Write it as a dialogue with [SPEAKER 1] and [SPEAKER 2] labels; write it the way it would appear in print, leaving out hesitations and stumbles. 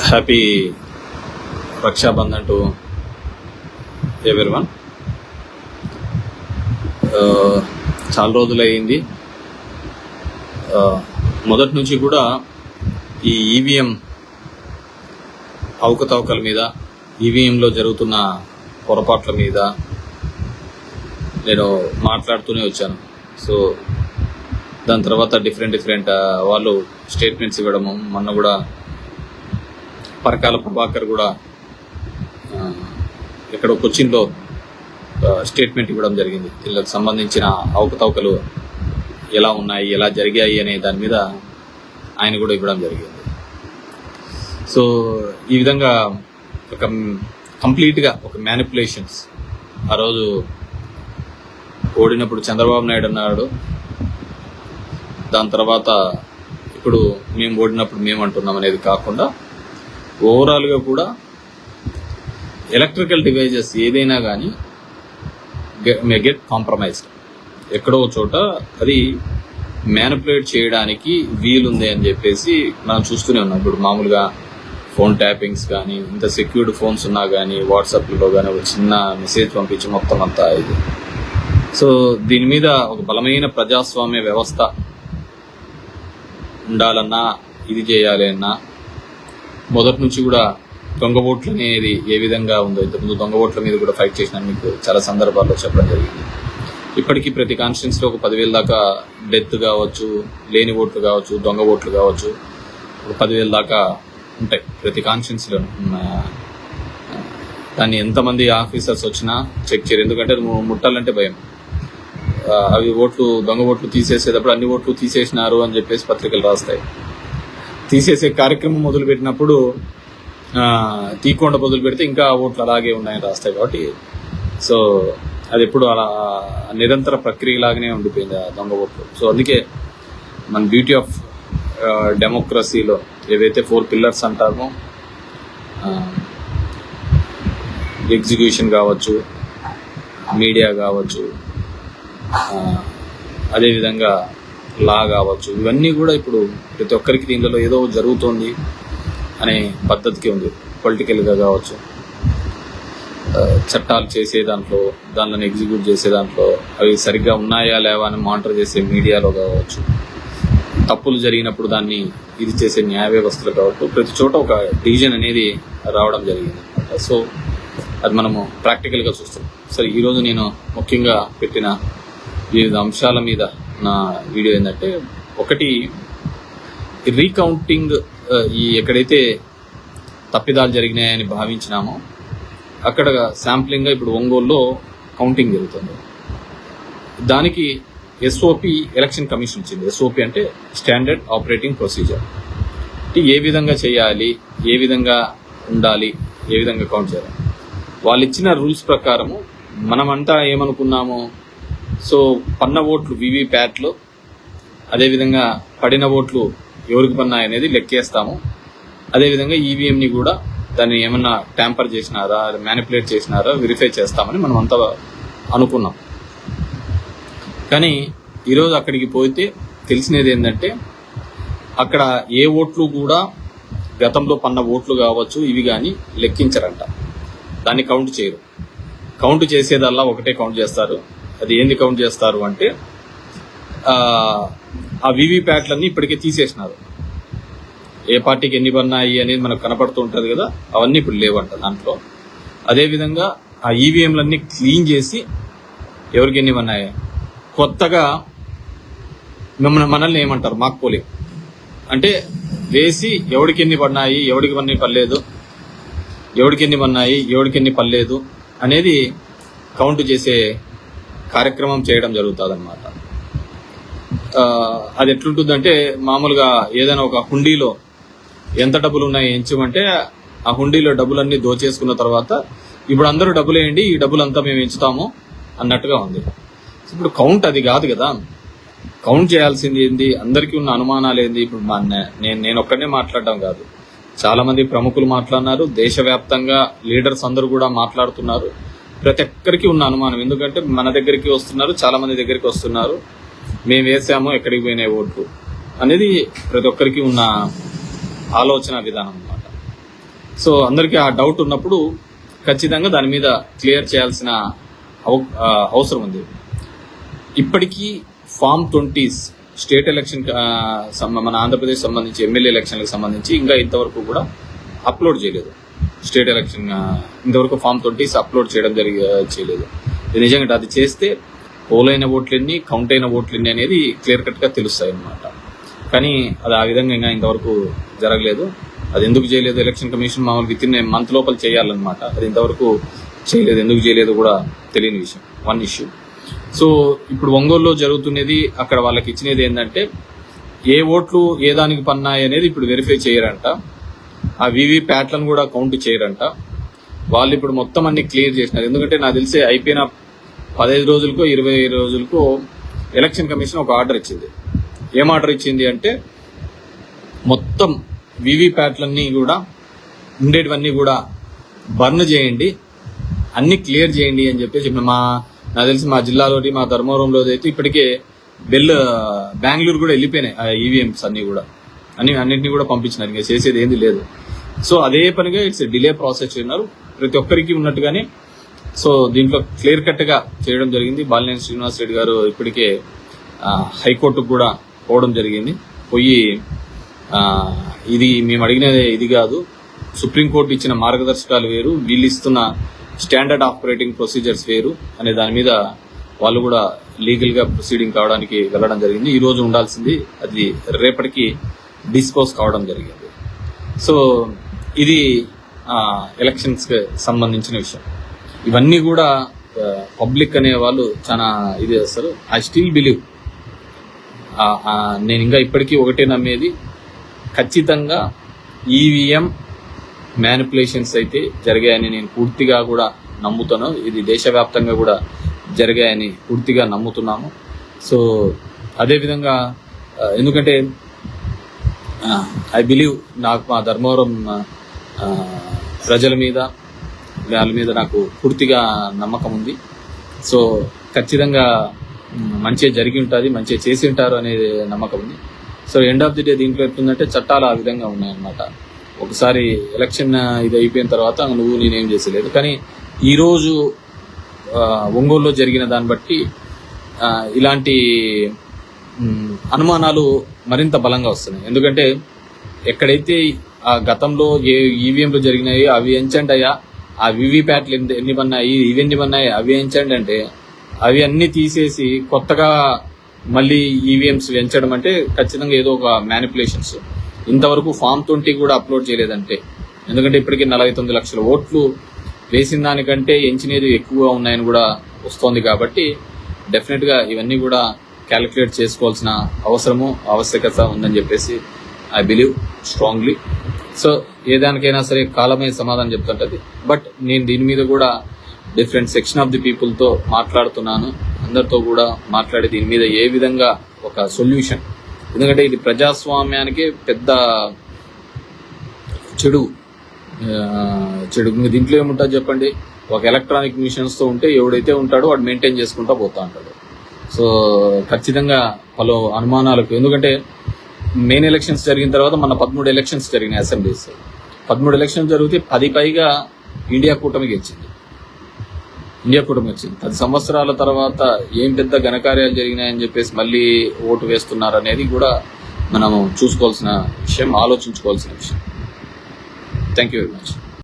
[SPEAKER 1] Happy Rakshabandhan to everyone. చాలా రోజులైంది. మొదటి నుంచి కూడా ఈ ఈవీఎం అవకతవకల మీద, ఈవీఎంలో జరుగుతున్న పొరపాట్ల మీద నేను మాట్లాడుతూనే వచ్చాను. సో దాని తర్వాత డిఫరెంట్ వాళ్ళు స్టేట్మెంట్స్ ఇవ్వడము, మొన్న కూడా పరకాల ప్రభాకర్ కూడా ఎక్కడో కొచ్చిన్లో స్టేట్మెంట్ ఇవ్వడం జరిగింది. వీళ్ళకి సంబంధించిన అవకతవకలు ఎలా ఉన్నాయి, ఎలా జరిగాయి అనే దాని మీద ఆయన కూడా ఇవ్వడం జరిగింది. సో ఈ విధంగా ఒక కంప్లీట్గా ఒక మ్యానిపులేషన్స్. ఆ రోజు ఓడినప్పుడు చంద్రబాబు నాయుడు అన్నాడు, దాని తర్వాత ఇప్పుడు మేము ఓడినప్పుడు మేము అంటున్నాం అనేది కాకుండా ఓవరాల్గా కూడా ఎలక్ట్రికల్ డివైజెస్ ఏదైనా కానీ మే గెట్ కాంప్రమైజ్డ్. ఎక్కడో చోట అది మ్యానిపులేట్ చేయడానికి వీలుంది అని చెప్పేసి మనం చూస్తూనే ఉన్నాం. ఇప్పుడు మామూలుగా ఫోన్ ట్యాపింగ్స్ కానీ, ఇంత సెక్యూర్డ్ ఫోన్స్ ఉన్నా కానీ, వాట్సాప్లో కానీ ఒక చిన్న మెసేజ్ పంపించి మొత్తం అంతా ఇది. సో దీని మీద ఒక బలమైన ప్రజాస్వామ్య వ్యవస్థ ఉండాలన్నా, ఇది చేయాలి అన్నా, మొదటి నుంచి కూడా దొంగ ఓట్లు అనేది ఏ విధంగా ఉందో, ఇంతకుముందు దొంగ ఓట్ల మీద కూడా ఫైట్ చేసిన మీకు చాలా సందర్భాల్లో చెప్పడం జరిగింది. ఇప్పటికీ ప్రతి కాన్స్టిట్యున్సీలో ఒక 10,000 దాకా డెత్ కావచ్చు, లేని ఓట్లు కావచ్చు, దొంగ ఓట్లు కావచ్చు, ఒక 10,000 దాకా ఉంటాయి ప్రతి కాన్స్టిట్యున్సీలో. దాన్ని ఎంతమంది ఆఫీసర్స్ వచ్చినా చెక్ చేయరు, ఎందుకంటే ముట్టాలంటే భయం. అవి ఓట్లు, దొంగ ఓట్లు తీసేసేటప్పుడు అన్ని ఓట్లు తీసేసినారు అని చెప్పేసి పత్రికలు రాస్తాయి. తీసేసే కార్యక్రమం మొదలుపెట్టినప్పుడు తీయకుండా మొదలు పెడితే ఇంకా ఓట్లు అలాగే ఉన్నాయని రాస్తాయి. కాబట్టి సో అది ఎప్పుడు అలా నిరంతర ప్రక్రియలాగానే ఉండిపోయింది ఆ దొంగ ఓట్లు. సో అందుకే మన బ్యూటీ ఆఫ్ డెమోక్రసీలో ఏవైతే 4 పిల్లర్స్ అంటామో, ఎగ్జిక్యూషన్ కావచ్చు, మీడియా కావచ్చు, అదేవిధంగా లా కావచ్చు, ఇవన్నీ కూడా ఇప్పుడు ప్రతి ఒక్కరికి దీనిలో ఏదో జరుగుతోంది అనే పద్ధతికి ఉంది. పొలిటికల్గా కావచ్చు, చట్టాలు చేసే దాంట్లో, దానిని ఎగ్జిక్యూట్ చేసే దాంట్లో అవి సరిగ్గా ఉన్నాయా లేవా అని మానిటర్ చేసే మీడియాలో కావచ్చు, తప్పులు జరిగినప్పుడు దాన్ని ఇది చేసే న్యాయ వ్యవస్థలు కావచ్చు, ప్రతి చోట ఒక డివిజన్ అనేది రావడం జరిగింది అనమాట. సో అది మనము ప్రాక్టికల్గా చూస్తాం. సరే, ఈరోజు నేను ముఖ్యంగా పెట్టిన వివిధ అంశాల మీద నా వీడియో ఏంటంటే, ఒకటి రీకౌంటింగ్. ఈ ఎక్కడైతే తప్పిదాలు జరిగినాయని భావించినామో అక్కడ శాంప్లింగ్గా ఇప్పుడు ఒంగోలులో కౌంటింగ్ జరుగుతుంది. దానికి ఎస్ఓపి ఎలక్షన్ కమిషన్ ఇచ్చింది. ఎస్ఓపి అంటే స్టాండర్డ్ ఆపరేటింగ్ ప్రొసీజర్. ఏ విధంగా చేయాలి, ఏ విధంగా ఉండాలి, ఏ విధంగా కౌంట్ చేయాలి, వాళ్ళు ఇచ్చిన రూల్స్ ప్రకారము మనమంతా ఏమనుకున్నాము, సో పన్న ఓట్లు వీవీప్యాట్లో, అదేవిధంగా పడిన ఓట్లు ఎవరికి పన్నాయి అనేది లెక్కేస్తాము. అదేవిధంగా ఈవీఎంని కూడా దాన్ని ఏమన్నా ట్యాంపర్ చేసినారా, మ్యానిపులేట్ చేసినారా వెరిఫై చేస్తామని మనం అంతా అనుకున్నాం. కానీ ఈరోజు అక్కడికి పోతే తెలిసినది ఏంటంటే, అక్కడ ఏ ఓట్లు కూడా గతంలో పన్న ఓట్లు కావచ్చు ఇవి కానీ లెక్కించరంట. దాన్ని కౌంట్ చేయరు. కౌంట్ చేసేదల్లా ఒకటే కౌంట్ చేస్తారు. అది ఏంది కౌంట్ చేస్తారు అంటే, ఆ వీవీప్యాట్లన్నీ ఇప్పటికే తీసేసినారు. ఏ పార్టీకి ఎన్ని పన్నాయి అనేది మనకు కనపడుతూ ఉంటుంది కదా, అవన్నీ ఇప్పుడు లేవంట దాంట్లో. అదేవిధంగా ఆ ఈవీఎంలన్నీ క్లీన్ చేసి ఎవరికి ఎన్ని పన్నాయి, కొత్తగా మనల్ని ఏమంటారు, మాక్ పోలింగ్ అంటే వేసి ఎవరికి ఎన్ని పడినాయి, ఎవరికి ఎన్ని పడలేదు, ఎవరికి ఎన్ని పన్నాయి, ఎవరికి ఎన్ని పడలేదు అనేది కౌంట్ చేసే కార్యక్రమం చేయడం జరుగుతుంది అన్నమాట. అది ఎట్లుంటుందంటే, మామూలుగా ఏదైనా ఒక హుండీలో ఎంత డబ్బులు ఉన్నాయి ఎంచమంటే, ఆ హుండీలో డబ్బులన్నీ దోచేసుకున్న తర్వాత ఇప్పుడు అందరూ డబ్బులు వేయండి, ఈ డబ్బులంతా మేము ఎంచుతాము అన్నట్టుగా ఉంది. ఇప్పుడు కౌంట్ అది కాదు కదా. కౌంట్ చేయాల్సింది ఏంది, అందరికీ ఉన్న అనుమానాలు ఏంది. ఇప్పుడు నేను ఒక్కనే మాట్లాడడం కాదు, చాలా మంది ప్రముఖులు మాట్లాడినారు, దేశవ్యాప్తంగా లీడర్స్ అందరూ కూడా మాట్లాడుతున్నారు. ప్రతి ఒక్కరికి ఉన్న అనుమానం, ఎందుకంటే మన దగ్గరికి వస్తున్నారు, చాలా మంది దగ్గరికి వస్తున్నారు, మేము వేసాము ఎక్కడికి పోయినాయి ఓట్లు అనేది ప్రతి ఒక్కరికి ఉన్న ఆలోచన విధానం అన్నమాట. సో అందరికీ ఆ డౌట్ ఉన్నప్పుడు ఖచ్చితంగా దాని మీద క్లియర్ చేయాల్సిన అవసరం ఉంది. ఇప్పటికీ ఫామ్ 20s స్టేట్ ఎలక్షన్ మన ఆంధ్రప్రదేశ్ సంబంధించి ఎమ్మెల్యే ఎలక్షన్లకు సంబంధించి ఇంకా ఇంతవరకు కూడా అప్లోడ్ చేయలేదు. స్టేట్ ఎలక్షన్ ఇంతవరకు ఫామ్ 20s అప్లోడ్ చేయలేదు. నిజంగా అది చేస్తే పోలైన ఓట్లెన్ని, కౌంట్ అయిన ఓట్లెన్ని అనేది క్లియర్ కట్గా తెలుస్తాయి అన్నమాట. కానీ అది ఆ విధంగా ఇంకా ఇంతవరకు జరగలేదు. అది ఎందుకు చేయలేదు ఎలక్షన్ కమిషన్ మామూలు విత్ ఇన్ మంత్ లోపల చేయాలన్నమాట. అది ఇంతవరకు చేయలేదు. ఎందుకు చేయలేదు కూడా తెలియని విషయం. One issue. సో ఇప్పుడు ఒంగోలులో జరుగుతున్నది, అక్కడ వాళ్ళకి ఇచ్చినది ఏంటంటే ఏ ఓట్లు ఏ దానికి పన్నాయి అనేది ఇప్పుడు వెరిఫై చేయరంట. ఆ వివి ప్యాట్లను కూడా కౌంట్ చేయరంట. వాళ్ళు ఇప్పుడు మొత్తం అన్ని క్లియర్ చేసినారు. ఎందుకంటే నాకు తెలిసి అయిపోయిన 15 రోజులకో 20 రోజులకో ఎలక్షన్ కమిషన్ ఒక ఆర్డర్ ఇచ్చింది. ఏం ఆర్డర్ ఇచ్చింది అంటే మొత్తం వివి ప్యాట్లన్నీ కూడా ఉండేటివన్నీ కూడా బర్న్ చేయండి, అన్ని క్లియర్ చేయండి అని చెప్పేసి నాకు తెలిసి మా జిల్లాలోని మా ధర్మవరంలో అయితే ఇప్పటికే బెంగళూరు కూడా వెళ్ళిపోయినాయి ఆ ఈవీఎంస్ అన్ని కూడా, అన్నింటినీ కూడా పంపించినారు. ఇంకా చేసేది ఏంది లేదు. సో అదే పనిగా ఇట్స్ డిలే ప్రాసెస్ ఉన్నారు ప్రతి ఒక్కరికి ఉన్నట్టుగానే. సో దీంట్లో క్లియర్ కట్ గా చేయడం జరిగింది. బాలినేని శ్రీనివాస్ రెడ్డి గారు ఇప్పటికే హైకోర్టుకు కూడా పోవడం జరిగింది. పోయి ఇది మేము అడిగినది ఇది కాదు, సుప్రీంకోర్టు ఇచ్చిన మార్గదర్శకాలు వేరు, వీళ్ళు ఇస్తున్న స్టాండర్డ్ ఆపరేటింగ్ ప్రొసీజర్స్ వేరు అనే దాని మీద వాళ్ళు కూడా లీగల్ గా ప్రొసీడింగ్ కావడానికి వెళ్ళడం జరిగింది. ఈ రోజు ఉండాల్సింది అది రేపటికి డిస్పోజ్ కావడం జరిగింది. సో ఇది ఎలక్షన్స్ కి సంబంధించిన విషయం. ఇవన్నీ కూడా పబ్లిక్ అనే వాళ్ళు చాలా ఇది చేస్తారు. ఐ స్టిల్ బిలీవ్, నేను ఇంకా ఇప్పటికీ ఒకటే నమ్మేది, ఖచ్చితంగా ఈవీఎం మ్యానిపులేషన్స్ అయితే జరిగాయని నేను పూర్తిగా కూడా నమ్ముతాను. ఇది దేశవ్యాప్తంగా కూడా జరిగాయని పూర్తిగా నమ్ముతున్నాము. సో అదేవిధంగా ఎందుకంటే ఐ బిలీవ్, నాకు మా ధర్మవరం ప్రజల మీద వాళ్ళ మీద నాకు పూర్తిగా నమ్మకం ఉంది. సో ఖచ్చితంగా మంచిగా జరిగి ఉంటుంది, మంచిగా చేసి ఉంటారు అనేది నమ్మకం ఉంది. So end of the day దీంట్లో ఎట్లుందంటే చట్టాలు ఆ విధంగా ఉన్నాయన్నమాట. ఒకసారి ఎలక్షన్ ఇది అయిపోయిన తర్వాత నువ్వు నేనేం చేసలేదు. కానీ ఈరోజు ఒంగోలులో జరిగిన దాన్ని బట్టి ఇలాంటి అనుమానాలు మరింత బలంగా వస్తున్నాయి. ఎందుకంటే ఎక్కడైతే ఆ గతంలో ఏ ఈవీఎంలు జరిగినాయి అవి ఎంచండి అయ్యా, ఆ వివిప్యాట్లు ఎన్ని పన్నాయి ఇవన్నీ పన్నాయి అవి ఎంచండి అంటే అవి అన్ని తీసేసి కొత్తగా మళ్ళీ ఈవీఎంస్ పెంచడం అంటే ఖచ్చితంగా ఏదో ఒక మ్యానిపులేషన్స్. ఇంతవరకు ఫామ్ 20 కూడా అప్లోడ్ చేయలేదంటే, ఎందుకంటే ఇప్పటికీ 49 లక్షల ఓట్లు వేసిన దానికంటే ఎంచినది ఎక్కువగా ఉన్నాయని కూడా వస్తోంది. కాబట్టి డెఫినెట్ గా ఇవన్నీ కూడా క్యాలిక్యులేట్ చేసుకోవాల్సిన ఆవశ్యకత ఉందని చెప్పేసి ఐ బిలీవ్ స్ట్రాంగ్లీ. సో ఏదానికైనా సరే కాలమే సమాధానం చెప్తుంటది. బట్ నేను దీని మీద కూడా different section of the people తో మాట్లాడుతున్నాను. అందరితో కూడా మాట్లాడి దీని మీద ఏ విధంగా ఒక సొల్యూషన్, ఎందుకంటే ఇది ప్రజాస్వామ్యానికి పెద్ద చెడు. దీంట్లో ఏముంటుంది చెప్పండి, ఒక ఎలక్ట్రానిక్ మిషన్స్ తో ఉంటే ఎవడైతే ఉంటాడో వాడు మెయింటైన్ చేసుకుంటా పోతా ఉంటాడు. సో ఖచ్చితంగా పలు అనుమానాలకు, ఎందుకంటే మెయిన్ ఎలక్షన్స్ జరిగిన తర్వాత మన 13 ఎలక్షన్స్ జరిగినాయి అసెంబ్లీస్. 13 ఎలక్షన్స్ జరిగితే 10 పైగా ఇండియా కూటమికి వచ్చింది. 10 సంవత్సరాల తర్వాత ఏం పెద్ద ఘనకార్యాలు జరిగినాయని చెప్పేసి మళ్ళీ ఓటు వేస్తున్నారు అనేది కూడా మనం చూసుకోవాల్సిన విషయం, ఆలోచించుకోవాల్సిన విషయం. Thank you very much.